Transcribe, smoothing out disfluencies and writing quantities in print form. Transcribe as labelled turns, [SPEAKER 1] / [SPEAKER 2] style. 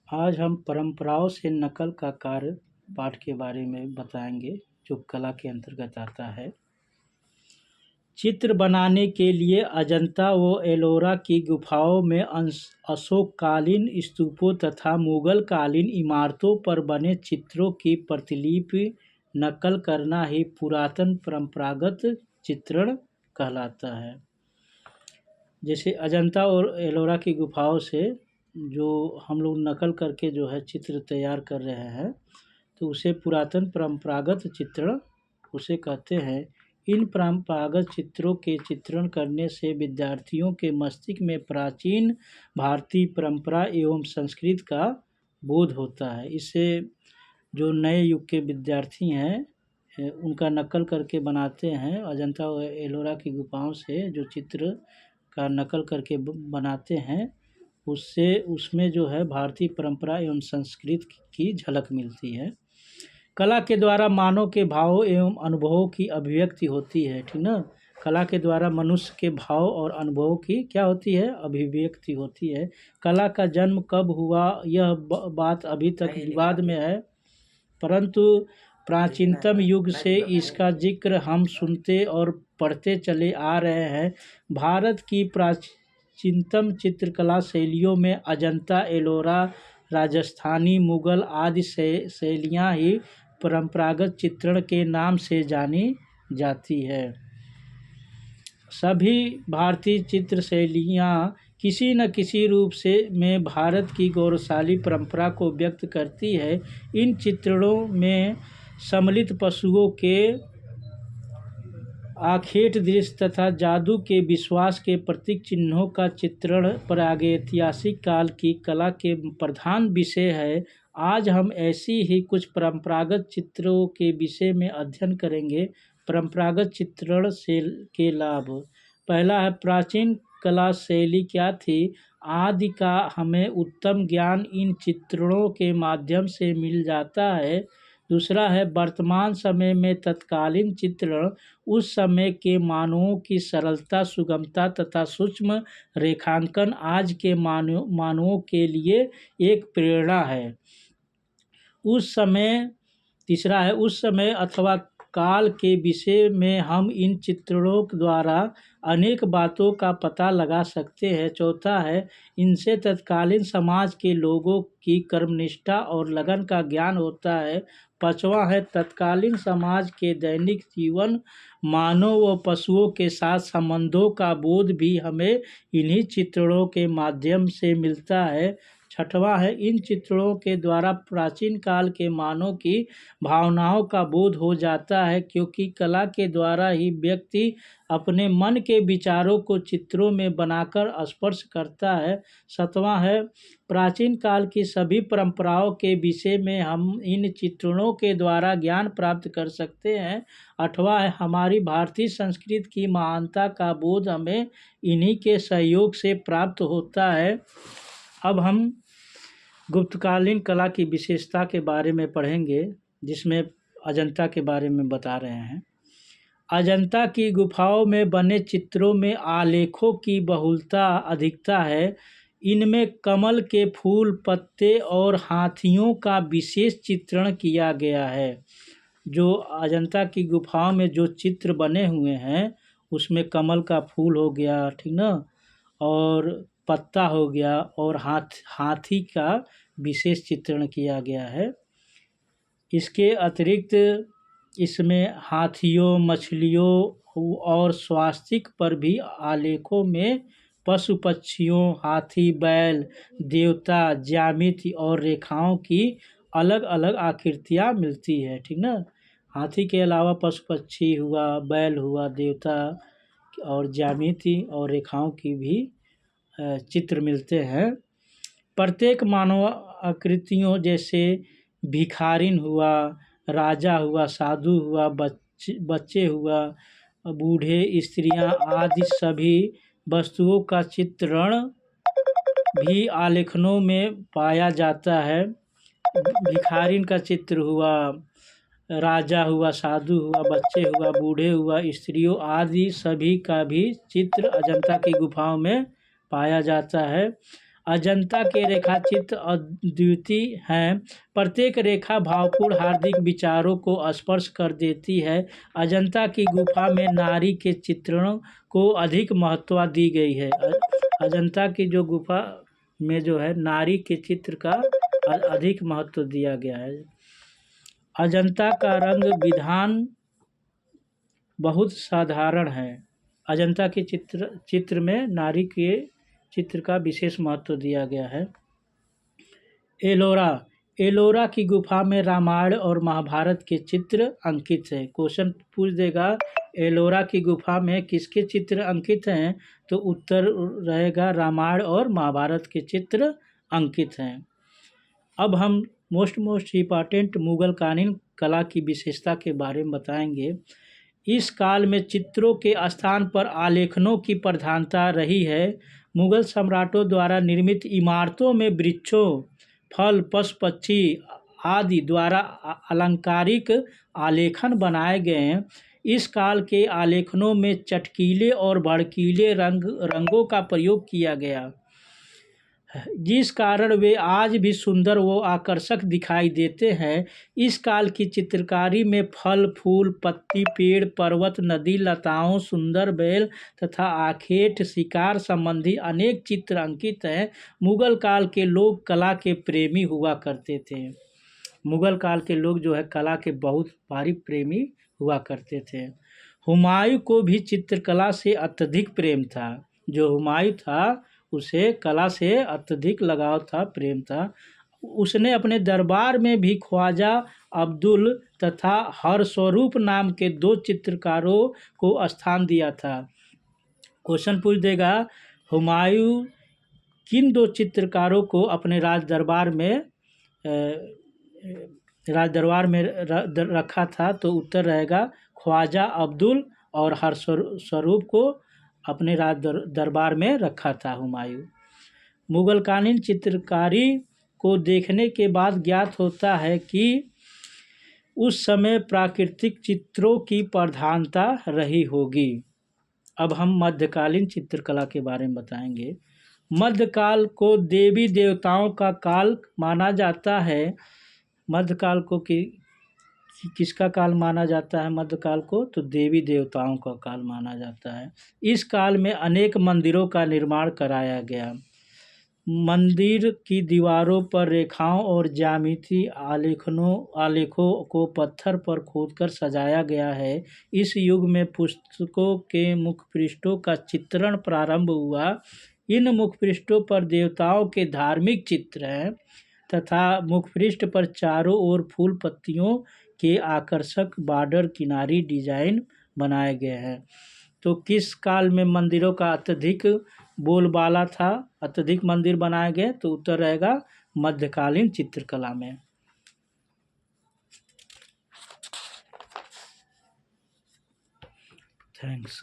[SPEAKER 1] आज हम परंपराओं से नकल का कार्य पाठ के बारे में बताएंगे, जो कला के अंतर्गत आता है। चित्र बनाने के लिए अजंता व एलोरा की गुफाओं में अशोककालीन स्तूपों तथा मुगलकालीन इमारतों पर बने चित्रों की प्रतिलिपि नकल करना ही पुरातन परंपरागत चित्रण कहलाता है। जैसे अजंता और एलोरा की गुफाओं से जो हम लोग नकल करके जो है चित्र तैयार कर रहे हैं, तो उसे पुरातन परंपरागत चित्रण उसे कहते हैं। इन परंपरागत चित्रों के चित्रण करने से विद्यार्थियों के मस्तिष्क में प्राचीन भारतीय परंपरा एवं संस्कृति का बोध होता है। इससे जो नए युग के विद्यार्थी हैं उनका नकल करके बनाते हैं। अजंता और एलोरा की गुफाओं से जो चित्र का नकल करके बनाते हैं, उससे उसमें जो है भारतीय परंपरा एवं संस्कृति की झलक मिलती है। कला के द्वारा मानव के भावों एवं अनुभवों की अभिव्यक्ति होती है, ठीक ना। कला के द्वारा मनुष्य के भाव और अनुभवों की क्या होती है, अभिव्यक्ति होती है। कला का जन्म कब हुआ यह बात अभी तक विवाद में है, परंतु प्राचीनतम युग से इसका जिक्र हम सुनते और पढ़ते चले आ रहे हैं। भारत की प्राचीनतम चित्रकला शैलियों में अजंता, एलोरा, राजस्थानी, मुगल आदि शैलियाँ ही परंपरागत चित्रण के नाम से जानी जाती है। सभी भारतीय चित्र शैलियाँ किसी न किसी रूप से में भारत की गौरवशाली परंपरा को व्यक्त करती है। इन चित्रणों में सम्मिलित पशुओं के आखेट दृश्य तथा जादू के विश्वास के प्रतीक चिन्हों का चित्रण प्रागैतिहासिक काल की कला के प्रधान विषय है। आज हम ऐसी ही कुछ परंपरागत चित्रों के विषय में अध्ययन करेंगे। परंपरागत चित्रण से के लाभ। पहला है, प्राचीन कला शैली क्या थी। आदि का हमें उत्तम ज्ञान इन चित्रणों के माध्यम से मिल जाता है। दूसरा है, वर्तमान समय में तत्कालीन चित्रण उस समय के मानवों की सरलता, सुगमता तथा सूक्ष्म रेखांकन आज के मानवों के लिए एक प्रेरणा है। तीसरा है, उस समय अथवा काल के विषय में हम इन चित्रणों द्वारा अनेक बातों का पता लगा सकते हैं। चौथा है, इनसे तत्कालीन समाज के लोगों की कर्मनिष्ठा और लगन का ज्ञान होता है। पांचवा है, तत्कालीन समाज के दैनिक जीवन, मानव व पशुओं के साथ संबंधों का बोध भी हमें इन्हीं चित्रणों के माध्यम से मिलता है। छठवां है, इन चित्रणों के द्वारा प्राचीन काल के मानव की भावनाओं का बोध हो जाता है, क्योंकि कला के द्वारा ही व्यक्ति अपने मन के विचारों को चित्रों में बनाकर स्पर्श करता है। सातवां है, प्राचीन काल की सभी परंपराओं के विषय में हम इन चित्रणों के द्वारा ज्ञान प्राप्त कर सकते हैं। आठवां है, हमारी भारतीय संस्कृति की महानता का बोध हमें इन्हीं के सहयोग से प्राप्त होता है। अब हम गुप्तकालीन कला की विशेषता के बारे में पढ़ेंगे, जिसमें अजंता के बारे में बता रहे हैं। अजंता की गुफाओं में बने चित्रों में आलेखों की बहुलता अधिकता है। इनमें कमल के फूल, पत्ते और हाथियों का विशेष चित्रण किया गया है। जो अजंता की गुफाओं में जो चित्र बने हुए हैं, उसमें कमल का फूल हो गया, ठीक ना, और पत्ता हो गया, और हाथी का विशेष चित्रण किया गया है। इसके अतिरिक्त इसमें हाथियों, मछलियों और स्वास्तिक पर भी आलेखों में पशु पक्षियों, हाथी, बैल, देवता, ज्यामिति और रेखाओं की अलग अलग आकृतियाँ मिलती है, ठीक ना। हाथी के अलावा पशु पक्षी हुआ, बैल हुआ, देवता और ज्यामिति और रेखाओं की भी चित्र मिलते हैं। प्रत्येक मानव आकृतियों जैसे भिखारिन हुआ, राजा हुआ, साधु हुआ, बच्चे हुआ, बूढ़े, स्त्रियां आदि सभी वस्तुओं का चित्रण भी आलेखनों में पाया जाता है। भिखारिन का चित्र हुआ, राजा हुआ, साधु हुआ, बच्चे हुआ, बूढ़े हुआ, स्त्रियों आदि सभी का भी चित्र अजंता की गुफाओं में पाया जाता है। अजंता के रेखाचित्र अद्वितीय हैं। प्रत्येक रेखा भावपूर्ण हार्दिक विचारों को स्पर्श कर देती है। अजंता की गुफा में नारी के चित्रणों को अधिक महत्व दी गई है। अजंता की जो गुफा में जो है नारी के चित्र का अधिक महत्व दिया गया है। अजंता का रंग विधान बहुत साधारण है। अजंता के चित्र में नारी के चित्र का विशेष महत्व दिया गया है। एलोरा एलोरा की गुफा में रामायण और महाभारत के चित्र अंकित है। क्वेश्चन पूछ देगा एलोरा की गुफा में किसके चित्र अंकित हैं, तो उत्तर रहेगा रामायण और महाभारत के चित्र अंकित हैं। अब हम मोस्ट इम्पॉर्टेंट मुगल कालीन कला की विशेषता के बारे में बताएंगे। इस काल में चित्रों के स्थान पर आलेखनों की प्रधानता रही है। मुगल सम्राटों द्वारा निर्मित इमारतों में वृक्षों, फल, पशु पक्षी आदि द्वारा अलंकारिक आलेखन बनाए गए हैं। इस काल के आलेखनों में चटकीले और भड़कीले रंगों का प्रयोग किया गया, जिस कारण वे आज भी सुंदर व आकर्षक दिखाई देते हैं। इस काल की चित्रकारी में फल, फूल, पत्ती, पेड़, पर्वत, नदी, लताओं, सुंदर बैल तथा आखेट शिकार संबंधी अनेक चित्र अंकित हैं। मुगल काल के लोग कला के प्रेमी हुआ करते थे। मुगल काल के लोग जो है कला के बहुत भारी प्रेमी हुआ करते थे। हुमायूं को भी चित्रकला से अत्यधिक प्रेम था। जो हुमायूं था उसे कला से अत्यधिक लगाव था, प्रेम था। उसने अपने दरबार में भी ख्वाजा अब्दुल तथा हरस्वरूप नाम के 2 चित्रकारों को स्थान दिया था। क्वेश्चन पूछ देगा हुमायूं किन 2 चित्रकारों को अपने राज दरबार में रखा था, तो उत्तर रहेगा ख्वाजा अब्दुल और हरस्वरूप को अपने राज दरबार में रखा था हुमायूं। मुगलकालीन चित्रकारी को देखने के बाद ज्ञात होता है कि उस समय प्राकृतिक चित्रों की प्रधानता रही होगी। अब हम मध्यकालीन चित्रकला के बारे में बताएंगे। मध्यकाल को देवी देवताओं का काल माना जाता है। मध्यकाल को किसका काल माना जाता है? मध्यकाल को तो देवी देवताओं का काल माना जाता है। इस काल में अनेक मंदिरों का निर्माण कराया गया। मंदिर की दीवारों पर रेखाओं और ज्यामिति आलेखों को पत्थर पर खोदकर सजाया गया है। इस युग में पुस्तकों के मुख पृष्ठों का चित्रण प्रारंभ हुआ। इन मुख पृष्ठों पर देवताओं के धार्मिक चित्र हैं तथा मुखपृष्ठ पर चारों ओर फूल पत्तियों के आकर्षक बॉर्डर किनारी डिजाइन बनाए गए हैं। तो किस काल में मंदिरों का अत्यधिक बोलबाला था, अत्यधिक मंदिर बनाए गए? तो उत्तर रहेगा मध्यकालीन चित्रकला में। थैंक्स।